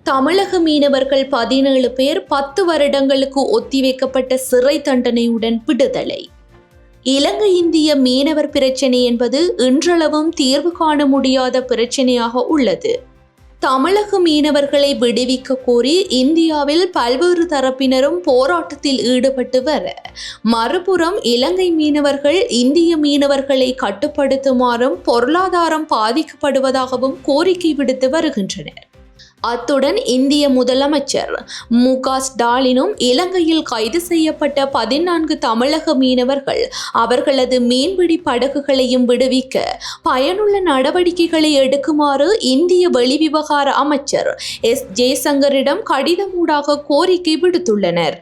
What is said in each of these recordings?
தமிழக மீனவர்கள் 17 பேர் 10 வருடங்களுக்கு ஒத்திவைக்கப்பட்ட சிறை தண்டனையுடன் விடுதலை. இலங்கை இந்திய மீனவர் பிரச்சினை என்பது இன்றளவும் தீர்வு காண முடியாத பிரச்சினையாக உள்ளது. தமிழக மீனவர்களை விடுவிக்க கோரி இந்தியாவில் பல்வேறு தரப்பினரும் போராட்டத்தில் ஈடுபட்டு வர, மறுபுறம் இலங்கை மீனவர்கள் இந்திய மீனவர்களை கட்டுப்படுத்துமாறும் பொருளாதாரம் பாதிக்கப்படுவதாகவும் கோரிக்கை விடுத்து வருகின்றனர். அத்துடன் இந்திய முதலமைச்சர் மு.க. ஸ்டாலினும் இலங்கையில் கைது செய்யப்பட்ட 14 தமிழக மீனவர்கள் அவர்களது மீன்பிடி படகுகளையும் விடுவிக்க பயனுள்ள நடவடிக்கைகளை எடுக்குமாறு இந்திய வெளிவிவகார அமைச்சர் எஸ். ஜெய்சங்கரிடம் கடிதமூடாக கோரிக்கை விடுத்துள்ளனர்.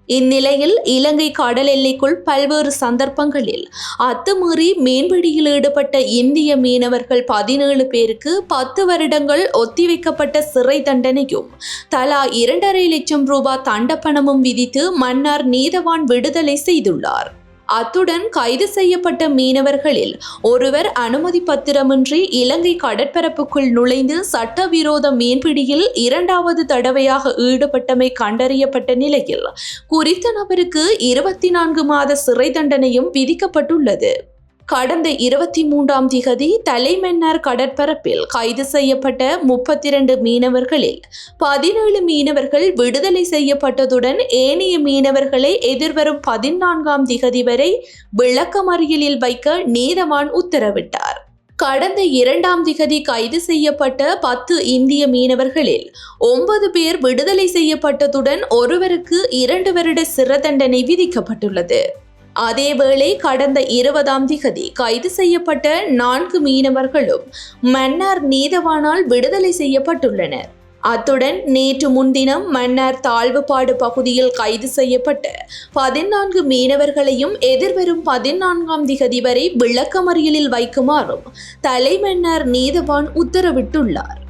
இந்நிலையில் இலங்கை கடல் எல்லைக்குள் பல்வேறு சந்தர்ப்பங்களில் அத்துமீறி மீன்பிடியில் ஈடுபட்ட இந்திய மீனவர்கள் 17 பேருக்கு 10 வருடங்கள் ஒத்திவைக்கப்பட்ட சிறை தண்டனையும் தலா 2.5 லட்சம் ரூபாய் தண்டப்பணமும் விதித்து மன்னார் நீதவான் விடுதலை செய்துள்ளார். அத்துடன் கைது செய்யப்பட்ட மீனவர்களில் ஒருவர் அனுமதி பத்திரமின்றி இலங்கை கடற்பரப்புக்குள் நுழைந்து சட்டவிரோத மீன்பிடியில் 2வது தடவையாக ஈடுபட்டமை கண்டறியப்பட்ட நிலையில் குறித்த நபருக்கு 24 மாத சிறை தண்டனையும் விதிக்கப்பட்டுள்ளது. கடந்த 23ஆம் திகதி தலைமன்னார் கடற்பரப்பில் கைது செய்யப்பட்ட 32 மீனவர்களில் 17 மீனவர்கள் விடுதலை செய்யப்பட்டதுடன் ஏனைய மீனவர்களை எதிர்வரும் 14ஆம் திகதி வரை விளக்கமறியலில் வைக்க நீதவான் உத்தரவிட்டார். கடந்த 2ஆம் திகதி கைது செய்யப்பட்ட 10 இந்திய மீனவர்களில் 9 பேர் விடுதலை செய்யப்பட்டதுடன் ஒருவருக்கு 2 வருட சிறை தண்டனை விதிக்கப்பட்டுள்ளது. அதேவேளை கடந்த 20ஆம் திகதி கைது செய்யப்பட்ட 4 மீனவர்களும் மன்னார் நீதவானால் விடுதலை செய்யப்பட்டுள்ளனர். அத்துடன் நேற்று முன்தினம் மன்னார் தாழ்வுபாடு பகுதியில் கைது செய்யப்பட்ட 14 மீனவர்களையும் எதிர்வரும் 14ஆம் திகதி வரை விளக்கமறியலில் வைக்குமாறும் தலைமன்னார் நீதவான் உத்தரவிட்டுள்ளார்.